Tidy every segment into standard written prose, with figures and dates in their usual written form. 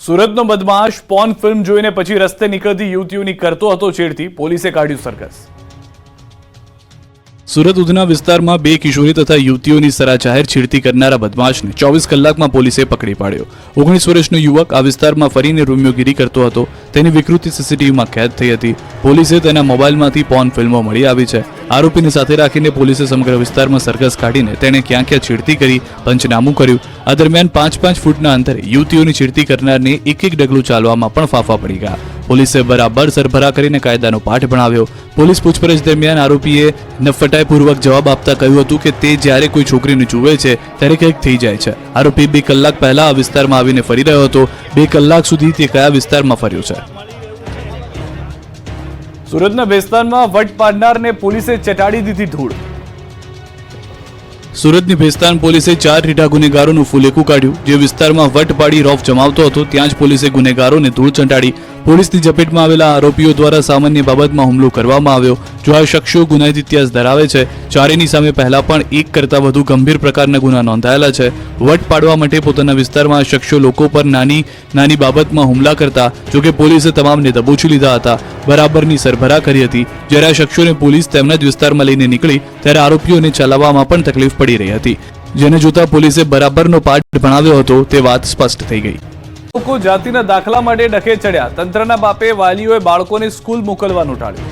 સુરતનો બદમાશ porn film જોઈને પછી રસ્તે નીકળતી યુવતીઓની કરતો હતો છેડતી, પોલીસે કાઢ્યું સરઘસ। સુરત ઉધના વિસ્તારમાં બે કિશોરી તથા યુવતીઓની સરા જાહેર છેડતી કરનારા બદમાશને 24 કલાકમાં પોલીસે પકડી પાડ્યો। 19 વર્ષનો યુવક આ વિસ્તારમાં ફરીને રોમિયોગીરી કરતો હતો, તેની વિકૃતિ સીસીટીવીમાં કેદ થઈ હતી। પોલીસે તેના મોબાઈલમાંથી પોર્ન ફિલ્મો મળી આવી છે। આરોપીને સાથે રાખીને પોલીસે સમગ્ર વિસ્તારમાં સરઘસ કાઢીને તેને ક્યાં ક્યાં છેડતી કરી પંચનામું કર્યું। આ દરમિયાન 5-5 ફૂટના અંતરે યુવતીઓની છેડતી કરનારને એક ડગલું ચાલવામાં પણ ફાફા પડી ગયા। પોલીસે બરાબર સરભરા કરીને કાયદાનો પાઠ ભણાવ્યો। પોલીસ પૂછપરછ દરમિયાન આરોપીએ નફટાઈપૂર્વક જવાબ આપતા કહ્યું હતું કે તે જ્યારે કોઈ છોકરીને જુએ છે ત્યારે કંઈક થઈ જાય છે। આરોપી 2 કલાક પહેલા આ વિસ્તારમાં આવીને ફરી રહ્યો હતો। 2 કલાક સુધી તે કયા વિસ્તારમાં ફર્યો છે? સુરતના ભેસ્તાનમાં વટ પાડનારને પોલીસે ચટાડી દીધી ધૂળ। સુરતની ભેસ્તાન પોલીસે 4 રીઢા ગુનેગારોનું ફુલેકું કાઢ્યું। જે વિસ્તારમાં વટ પાડી રોફ જમાવતો હતો ત્યાં જ પોલીસે ગુનેગારોને ધૂળ ચંટાડી। પોલીસની ઝપેટમાં આવેલા આરોપીઓ દ્વારા સામાન્ય બાબતમાં હુમલો કરવામાં આવ્યો। જો આ શખ્સો ગુનાહિત ઇતિહાસ ધરાવે છે, ચારેયની સામે પહેલા પણ 1 કરતાં વધુ ગંભીર પ્રકારના ગુના નોંધાયેલા છે। વટ પાડવા માટે પોતાના વિસ્તારમાં આ શખ્સો લોકો પર નાની બાબતમાં હુમલા કરતા, જોકે પોલીસે તમામને દબોચી લીધા હતા। બરાબરની સરભરા કરી હતી। જ્યારે આ શખ્સોને પોલીસ તેમના જ વિસ્તારમાં લઈને નીકળી ત્યારે આરોપીઓને ચલાવવામાં પણ તકલીફ પડી રહી હતી, જેને જોતા પોલીસે બરાબરનો પાઠ ભણાવ્યો હતો તે વાત સ્પષ્ટ થઈ ગઈ। લોકો જાતિના દાખલા માટે ડખે ચડ્યા, તંત્રના બાપે વાલીઓએ બાળકોને સ્કૂલ મોકલવાનું ટાળ્યું।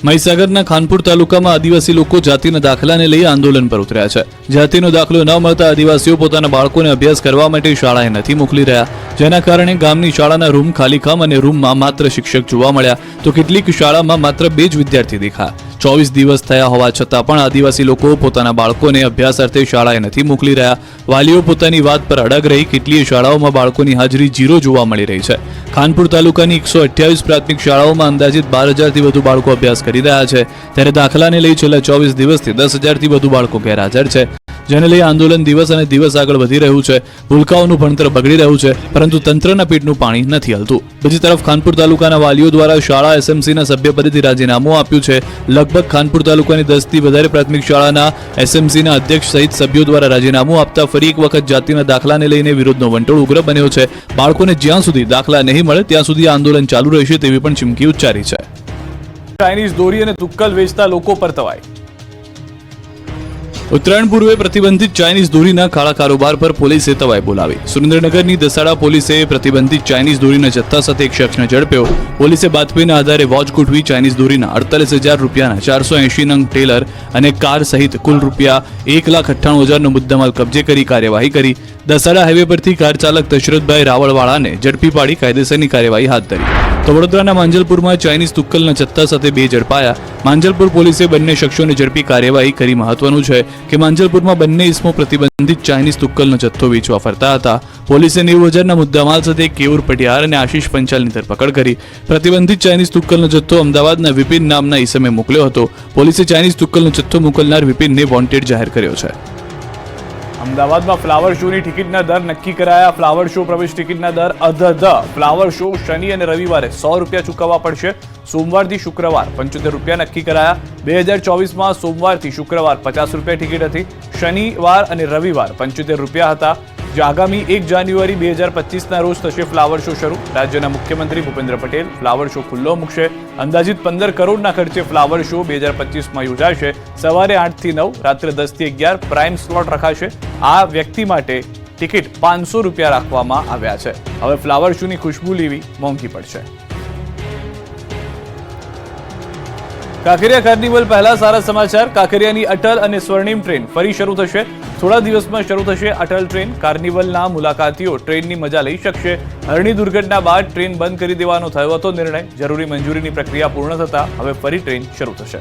મહીસાગરના ખાનપુર તાલુકામાં આદિવાસી લોકો જાતિના દાખલાને લઈ આંદોલન પર ઉતર્યા છે। જાતિનો દાખલો ન મળતા આદિવાસીઓ પોતાના બાળકોને અભ્યાસ કરવા માટે શાળાએ નથી મોકલી રહ્યા, જેના કારણે ગામની શાળાના રૂમ ખાલીખમ અને રૂમમાં માત્ર શિક્ષક જોવા મળ્યા તો કેટલીક શાળામાં માત્ર 2 જ વિદ્યાર્થી દેખાયા। 24 દિવસ થયા હોવા છતાં પણ આદિવાસી લોકો પોતાના બાળકોને અભ્યાસ અર્થે શાળાએ નથી મોકલી રહ્યા। વાલીઓ પોતાની વાત પર અડગ રહી કેટલીય શાળાઓમાં બાળકોની હાજરી 0 જોવા મળી રહી છે। ખાનપુર તાલુકાની 128 પ્રાથમિક શાળાઓમાં અંદાજિત 12,000થી વધુ બાળકો અભ્યાસ કરી રહ્યા છે, ત્યારે દાખલાને લઈ છેલ્લા 24 દિવસથી 10,000થી વધુ બાળકો ગેરહાજર છે, જેને લઈ આંદોલન દિવસ અને દિવસ આગળ વધી રહ્યું છે। ભૂલકાઓનું ભણતર બગડી રહ્યું છે, પરંતુ તંત્રના પેટનું પાણી નથી હલતું। બીજી તરફ ખાનપુર તાલુકાના વાલીઓ દ્વારા શાળા એસએમસીના સભ્યપદેથી રાજીનામું આપ્યું છે। લગભગ ખાનપુર તાલુકાની 10થી વધારે પ્રાથમિક શાળાના એસએમસીના અધ્યક્ષ સહિત સભ્યો દ્વારા રાજીનામું આપતા ફરી એક વખત જાતિના દાખલાને લઈને વિરોધનો વંટોળ ઉગ્ર બન્યો છે। બાળકોને જ્યાં સુધી દાખલા નહીં મળે ત્યાં સુધી આંદોલન ચાલુ રહેશે તેવી પણ ચીમકી ઉચ્ચારી છે। ચાઇનીઝ દોરી અને તુક્કલ વેચતા લોકો પર તવાઈ। ઉત્તરાયણ પૂર્વે પ્રતિબંધિત ચાઇનીઝ દોરીના કાળા કારોબાર પર પોલીસે તવાઈ બોલાવી। સુરેન્દ્રનગરની દસાડા પોલીસે પ્રતિબંધિત ચાઇનીઝ દોરીના જથ્થા સાથે એક શખ્સને ઝડપ્યો। પોલીસે બાતમીના આધારે વોચ ગોઠવી ચાઇનીઝ દોરીના 48,000 રૂપિયાના 480 નંગ ટેલર અને કાર સહિત કુલ રૂપિયા 1,98,000નો મુદ્દામાલ કબજે કરી કાર્યવાહી કરી। દસાડા હાઈવે પરથી કાર ચાલક દશરથભાઈ રાવળવાળાને ઝડપી પાડી કાયદેસરની કાર્યવાહી હાથ ધરી। તો વડોદરાના માંજલપુરમાં ચાઇનીઝ તુક્કલના જથ્થા સાથે 2 ઝડપાયા। માંજલપુર પોલીસે બંને શખ્સોને ઝડપી કાર્યવાહી કરી। મહત્વનું છે કે માંજલપુરમાં બંને ઇસમો પ્રતિબંધિત ચાઇનીઝ તુક્કલનો જથ્થો વેચવા ફરતા હતા। પોલીસે 90,000ના મુદ્દામાલ સાથે કેવુર પટિયાર અને આશીષ પંચાલની ધરપકડ કરી। પ્રતિબંધિત ચાઇનીઝ તુક્કલનો જથ્થો અમદાવાદના વિપિન નામના ઈસમે મોકલ્યો હતો। પોલીસે ચાઇનીઝ તુક્કલનો જથ્થો મોકલનાર વિપિનને વોન્ટેડ જાહેર કર્યો છે। અમદાવાદમાં ફ્લાવર શોની ટિકિટના દર નક્કી કરાયા। ફ્લાવર શો પ્રવેશ ટિકિટના દર ફ્લાવર શો શનિ અને રવિવારે 100 રૂપિયા ચૂકવવા પડશે। સોમવારથી શુક્રવાર 75 રૂપિયા નક્કી કરાયા। 2024માં સોમવારથી શુક્રવાર 50 રૂપિયા ટિકિટ હતી। શનિવાર અને રવિવાર 75 રૂપિયા હતા। જે આગામી 1 જાન્યુઆરી 2025ના રોજ થશે ફ્લાવર શો શરૂ। રાજ્યના મુખ્યમંત્રી ભૂપેન્દ્ર પટેલ ફ્લાવર શો ખુલ્લો મૂકશે। અંદાજિત 15 કરોડના ખર્ચે ફ્લાવર શો 2025માં યોજાશે। સવારે 8 થી 9, રાત્રે 10 થી 11 પ્રાઇમ સ્લોટ રખાશે। આ વ્યક્તિ માટે ટિકિટ 500 રૂપિયા રાખવામાં આવ્યા છે। હવે ફ્લાવર શોની ખુશ્બુ લેવી મોંઘી પડશે। કાંકરિયા કાર્નિવલ પહેલા સારા સમાચાર। કાંકરિયાની અટલ અને સ્વર્ણિમ ટ્રેન ફરી શરૂ થશે। થોડા દિવસમાં શરૂ થશે અટલ ટ્રેન। કાર્નિવલના મુલાકાતીઓ ટ્રેનની મજા લઈ શકશે। હરણી દુર્ઘટના બાદ ટ્રેન બંધ કરી દેવાનો થયો હતો નિર્ણય। જરૂરી મંજૂરીની પ્રક્રિયા પૂર્ણ થતા હવે ફરી ટ્રેન શરૂ થશે।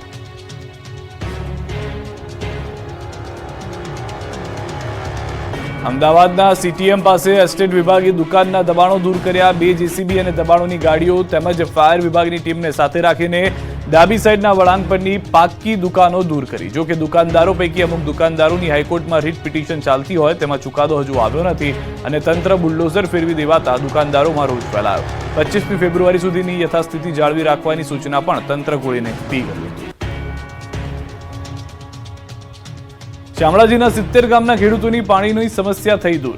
અમદાવાદના સીટીએમ પાસે એસ્ટેટ વિભાગે દુકાનના દબાણો દૂર કર્યા। 2 જેસીબી અને દબાણોની ગાડીઓ તેમજ ફાયર વિભાગની ટીમને સાથે રાખીને ડાબી સાઈડના વળાંક પરની પાકી દુકાનો દૂર કરી। જો કે દુકાનદારો પૈકી અમુક દુકાનદારોની હાઈકોર્ટમાં રીટ પિટિશન ચાલતી હોય તેમાં ચુકાદો હજુ આવ્યો નથી અને તંત્ર બુલડોઝર ફેરવી દેવાતા દુકાનદારોમાં રોષ ફેલાયો। 25મી ફેબ્રુઆરી સુધીની યથાસ્થિતિ જાળવી રાખવાની સૂચના પણ તંત્ર ગોળીને પી ગયું। શામળાજીના 70 ગામના ખેડૂતોની પાણીની સમસ્યા થઈ દૂર।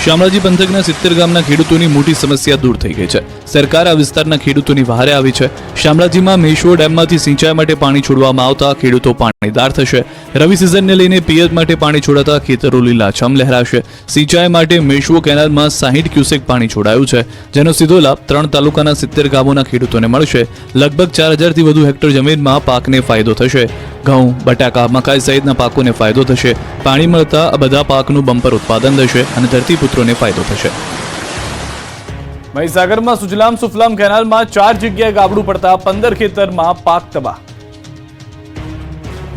શામળાજી પંથકના 70 ગામના ખેડૂતોની મોટી સમસ્યા દૂર થઈ ગઈ છે. સરકાર આ વિસ્તારના ખેડૂતોની વહારે આવી છે. શામળાજીમાં મેશ્વો ડેમમાંથી સિંચાઈ માટે પાણી છોડવામાં આવતા ખેડૂતો પાણીદાર થશે. રવિ સિઝનને લઈને પિયત માટે પાણી છોડાતા ખેતરો લીલાછમ લહેરાશે. સિંચાઈ માટે મેશ્વો કેનાલમાં 60 ક્યુસેક પાણી છોડાયું છે, જેનો સીધો લાભ 3 તાલુકાના 70 ગામોના ખેડૂતોને મળશે. લગભગ 4000 થી વધુ હેક્ટર જમીનમાં પાકને ફાયદો થશે. ઘઉં, બટાકા, મકાઈ સહિતના પાકોને ફાયદો થશે. પાણી મળતા આ બધા પાકનું બમ્પર ઉત્પાદન થશે અને ધરતીપુત્રોને ફાયદો થશે. મહીસાગરમાં સુજલામ સુફલામ કેનાલમાં 4 જગ્યાએ ગાબડું પડતા 15 ખેતરમાં પાક તબાહ.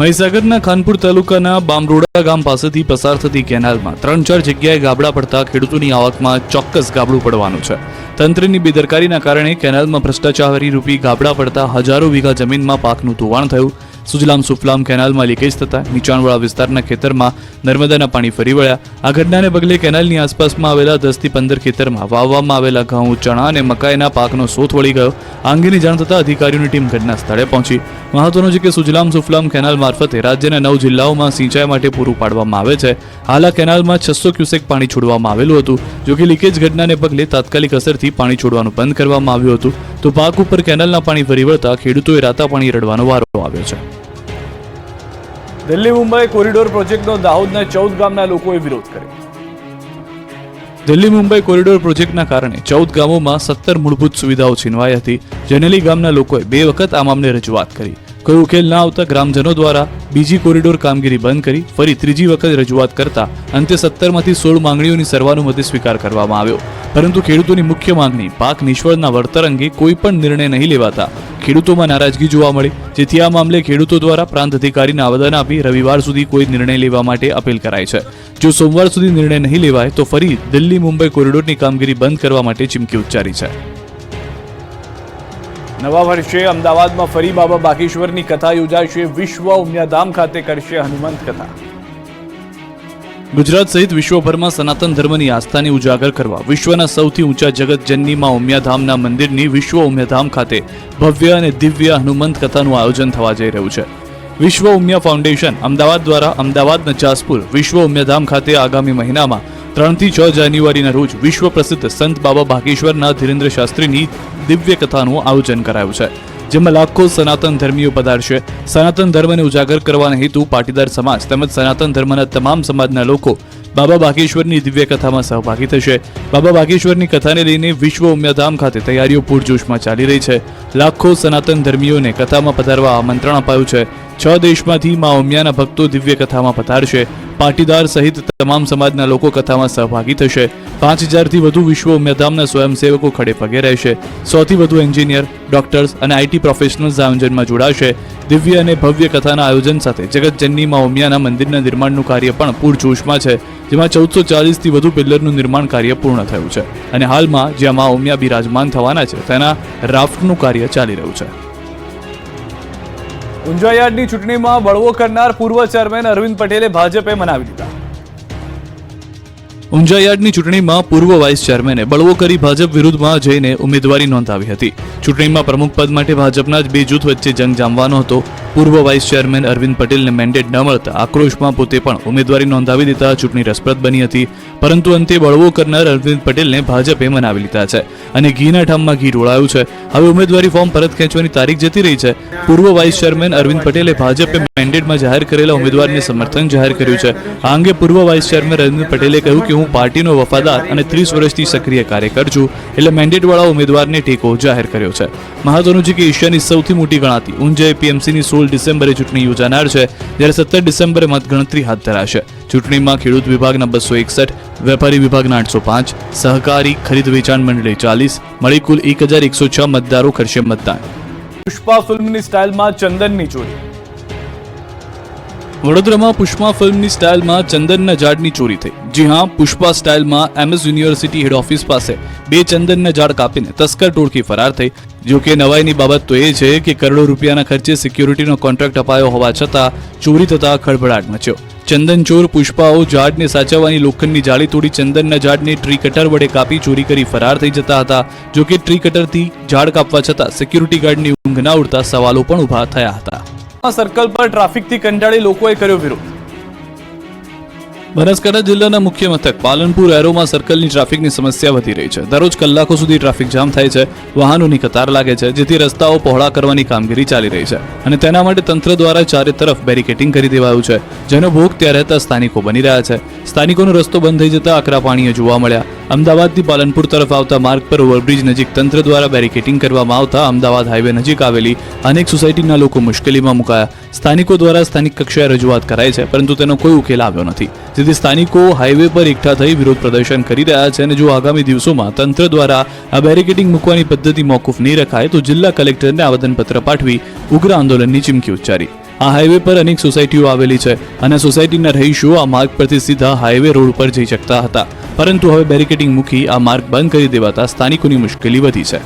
મહીસાગરના ખાનપુર તાલુકાના બામરોડા ગામ પાસેથી પસાર થતી કેનાલમાં 3-4 જગ્યાએ ગાબડા પડતા ખેડૂતોની આવકમાં ચોક્કસ ગાબડું પડવાનું છે. તંત્રની બેદરકારીના કારણે કેનાલમાં ભ્રષ્ટાચારી રૂપી ગાબડા પડતા હજારો વીઘા જમીનમાં પાકનું ધોવાણ થયું. સુજલામ સુફલામ કેનાલમાં લીકેજ થતા નીચાણવાળા વિસ્તારના ખેતરમાં નર્મદાના પાણી ફરી વળ્યા. આ ઘટનાને પગલે કેનાલની આસપાસમાં આવેલા 10 થી 15 ખેતરમાં વાવવામાં આવેલા ઘઉં, ચણા અને મકાઈના પાકનો શોથ વળી ગયો. આ અંગેની જાણ થતાં અધિકારીઓની ટીમ ઘટના સ્થળે પહોંચી. મહત્વનું છે કે સુજલામ સુફલામ કેનાલ મારફતે રાજ્યના 9 જિલ્લાઓમાં સિંચાઈ માટે પૂરું પાડવામાં આવે છે. હાલ આ કેનાલમાં 600 ક્યુસેક પાણી છોડવામાં આવેલું હતું. જોકે લીકેજ ઘટનાને પગલે તાત્કાલિક અસરથી પાણી છોડવાનું બંધ કરવામાં આવ્યું હતું. તો પાક ઉપર કેનાલના પાણી ફરી વળતા ખેડૂતોએ રાતા પાણી રડવાનો વારો આવ્યો છે. દિલ્હી મુંબઈ કોરિડોર પ્રોજેક્ટનો દાહોદના 14 ગામના લોકોએ વિરોધ કર્યો. દિલ્હી મુંબઈ કોરિડોર પ્રોજેક્ટના કારણે 14 ગામોમાં 17 મૂળભૂત સુવિધાઓ છીનવાઈ હતી. જેનેલી ગામના લોકોએ 2 વખત આ મામલે રજૂઆત કરી. કોઈ ઉકેલ ના આવતા ગ્રામજનો દ્વારા બીજી કોરિડોર કામગીરી બંધ કરી ફરી ત્રીજી વખત રજૂઆત કરતા અંતે 17 માંથી 16 માંગણીઓની સર્વાનુમતે સ્વીકાર કરવામાં આવ્યો. પરંતુ ખેડૂતોની મુખ્ય માંગણી પાક નિષ્ફળના વળતર અંગે કોઈ પણ નિર્ણય નહીં લેવાતા ખેડૂતોમાં નારાજગી જોવા મળી. જેથી આ મામલે ખેડૂતો દ્વારા પ્રાંત અધિકારીને આવેદન આપી રવિવાર સુધી કોઈ નિર્ણય લેવા માટે અપીલ કરાઈ છે. જો સોમવાર સુધી નિર્ણય નહીં લેવાય તો ફરી દિલ્હી મુંબઈ કોરિડોરની કામગીરી બંધ કરવા માટે ચીમકી ઉચ્ચારી છે. નવા વર્ષે અમદાવાદમાં ફરી બાબા બાગેશ્વરની કથા યોજાશે. વિશ્વ ઉમિયાધામ ખાતે કરશે હનુમંત કથા. ગુજરાત સહિત વિશ્વભરમાં સનાતન ધર્મની આસ્થાને ઉજાગર કરવા વિશ્વના સૌથી ઊંચા જગતજનની માં ઉમિયાધામના મંદિરની વિશ્વ ઉમિયાધામ ખાતે ભવ્ય અને દિવ્ય હનુમંત કથાનું આયોજન થવા જઈ રહ્યું છે. વિશ્વ ઉમિયા ફાઉન્ડેશન અમદાવાદ દ્વારા અમદાવાદના જાસપુર વિશ્વ ઉમિયાધામ ખાતે આગામી મહિનામાં 3 થી 6 જાન્યુઆરીના રોજ વિશ્વ પ્રસિદ્ધ સંત બાબા બાગેશ્વરના ધીરેન્દ્ર શાસ્ત્રીની દિવ્ય કથાનું આયોજન કરાયું છે. જેમાં લાખો સનાતન ધર્મીઓ પધારશે. સનાતન ધર્મને ઉજાગર કરવાના હેતુ પાટીદાર સમાજ તેમજ સનાતન ધર્મના તમામ સમાજના લોકો બાબા બાગેશ્વરની દિવ્ય કથામાં સહભાગી થશે. બાબા બાગેશ્વરની કથાને લઈને વિશ્વ ઉમિયાધામ ખાતે તૈયારીઓ પૂરજોશમાં ચાલી રહી છે. લાખો સનાતન ધર્મીઓને કથામાં પધારવા આમંત્રણ અપાયું છે. 6 દેશમાંથી મા ઉમિયાના ભક્તો દિવ્ય કથામાં પધારશે. પાટીદાર સહિત તમામ સમાજના લોકો કથામાં સહભાગી થશે. 5000 થી વધુ વિશ્વ ઉમિયાધામના સ્વયંસેવકો ખડે પગે રહેશે. 100 થી વધુ એન્જિનિયર, ડોક્ટર્સ અને આઈટી પ્રોફેશનલ્સ આયોજનમાં જોડાશે. દિવ્ય અને ભવ્ય કથાના આયોજન સાથે જગતજનની મા ઉમિયાના મંદિરના નિર્માણનું કાર્ય પણ પૂરજોશમાં છે. જેમાં 1440 થી વધુ પિલ્લરનું નિર્માણ કાર્ય પૂર્ણ થયું છે અને હાલમાં જ્યાં મા ઉમિયા બિરાજમાન થવાના છે તેના રાફ્ટનું કાર્ય ચાલી રહ્યું છે. ઊંઝા યાર્ડની ચૂંટણીમાં બળવો કરનાર પૂર્વ ચેરમેન અરવિંદ પટેલે ભાજપે મનાવી લીધા. ઊંઝા યાર્ડની ચૂંટણીમાં પૂર્વ વાઇસ ચેરમેને બળવો કરી ભાજપ વિરુદ્ધમાં જઈને ઉમેદવારી નોંધાવી હતી. ચૂંટણીમાં પ્રમુખ પદ માટે ભાજપના જ 2 જૂથ વચ્ચે જંગ જામવાનો હતો. પૂર્વ વાઇસ ચેરમેન અરવિંદ પટેલને મેન્ડેટ ન મળતા આક્રોશમાં પોતે પણ ઉમેદવારી નોંધાવી દેતા ચૂંટણી રસપ્રદ બની હતી. પરંતુ અંતે બળવો કરનાર અરવિંદ પટેલને ભાજપે મનાવી લીધા છે અને ઘીના ઠામમાં ઘી ઢોળાયું છે. હવે ઉમેદવારી ફોર્મ પરત ખેંચવાની તારીખ જતી રહી છે. પૂર્વ વાઇસ ચેરમેન અરવિંદ પટેલે ભાજપે મેન્ડેટમાં જાહેર કરેલા ઉમેદવારને સમર્થન જાહેર કર્યું છે. આ અંગે પૂર્વ વાઇસ ચેરમેન અરવિંદ પટેલે કહ્યું કે હું પાર્ટીનો વફાદાર અને 30 વર્ષથી સક્રિય કાર્યકર છું, એટલે મેન્ડેટવાળા ઉમેદવારને ટેકો જાહેર કર્યો છે. મહત્વનું છે કે એશિયાની સૌથી મોટી ગણાતી ઊંઝા એપીએમસીની 16 ડિસેમ્બરે ચૂંટણી યોજાનાર છે, જ્યારે 17 ડિસેમ્બરે મતગણતરી હાથ ધરાશે. ચૂંટણીમાં ખેડૂત વિભાગના 261, વેપારી વિભાગના 805, સહકારી ખરીદ વેચાણ મંડળે 40 મળી કુલ 1106 મતદારો કરશે મતદાન. પુષ્પા ફિલ્મની સ્ટાઇલમાં ચંદનની ચોરી. વડોદરામાં પુષ્પા ફિલ્મની સ્ટાઇલમાં ચંદનના ઝાડની ચોરી થઈ. જી હા, પુષ્પા સ્ટાઇલમાં એમએસ યુનિવર્સિટી હેડ ઓફિસ પાસે 2 ચંદનના ઝાડ કાપીને તસ્કર ટોળકી ફરાર થઈ. જો કે નવાઈની બાબત તો એ છે કે કરોડો રૂપિયાના ખર્ચે સિક્યોરિટીનો કોન્ટ્રાક્ટ અપાયો હોવા છતાં ચોરી થતા ખળભળાટ મચ્યો. ચંદન ચોર પુષ્પાઓ ઝાડને સાચવવાની લોખંડની જાળી તોડી ચંદનના ઝાડને ટ્રી કટર વડે કાપી ચોરી કરી ફરાર થઈ જતા હતા. જો કે ટ્રી કટરથી ઝાડ કાપવા છતાં સિક્યોરિટી ગાર્ડની ઊંઘ ના ઉડતા સવાલો પણ ઉભા થયા હતા. સર્કલ પર ટ્રાફિકથી કંટાળી લોકોએ કર્યો વિરોધ. બનાસકાંઠા જિલ્લાના મુખ્ય મથક પાલનપુર એરોમાં સર્કલની ટ્રાફિકની સમસ્યા વધી રહી છે. દરરોજ કલાકો સુધી ટ્રાફિક જામ થાય છે, વાહનોની કતાર લાગે છે, જેથી રસ્તાઓ પહોળા કરવાની કામગીરી ચાલી રહી છે અને તેના માટે તંત્ર દ્વારા ચારે તરફ બેરિકેડિંગ કરી દેવાયું છે, જેનો ભોગ ત્યાં રહેતા સ્થાનિકો બની રહ્યા છે. સ્થાનિકોનો રસ્તો બંધ થઈ જતા આકરા પાણીએ જોવા મળ્યા. અમદાવાદથી પાલનપુર તરફ આવતા માર્ગ પર ઓવરબ્રિજ નજીક તંત્ર દ્વારા બેરિકેડિંગ કરવામાં આવતા અમદાવાદ હાઈવે નજીક આવેલી અનેક સોસાયટીના લોકો મુશ્કેલીમાં મુકાયા. સ્થાનિકો દ્વારા સ્થાનિક કક્ષાએ રજૂઆત કરાઈ છે, પરંતુ તેનો કોઈ ઉકેલ આવ્યો નથી, જેથી સ્થાનિકો હાઈવે પર એકઠા થઈ વિરોધ પ્રદર્શન કરી રહ્યા છે અને જો આગામી દિવસોમાં તંત્ર દ્વારા આ બેરિકેડિંગ મૂકવાની પદ્ધતિ મોકૂફ નહીં રખાય તો જિલ્લા કલેક્ટરને આવેદનપત્ર પાઠવી ઉગ્ર આંદોલનની ચીમકી ઉચ્ચારી. આ હાઈવે પર અનેક સોસાયટીઓ આવેલી છે અને સોસાયટીના રહીશો આ માર્ગ પરથી સીધા હાઈવે રોડ પર જઈ શકતા હતા, પરંતુ હવે બેરિકેડિંગ મૂકી આ માર્ગ બંધ કરી દેવાતા સ્થાનિકોની મુશ્કેલી વધી છે.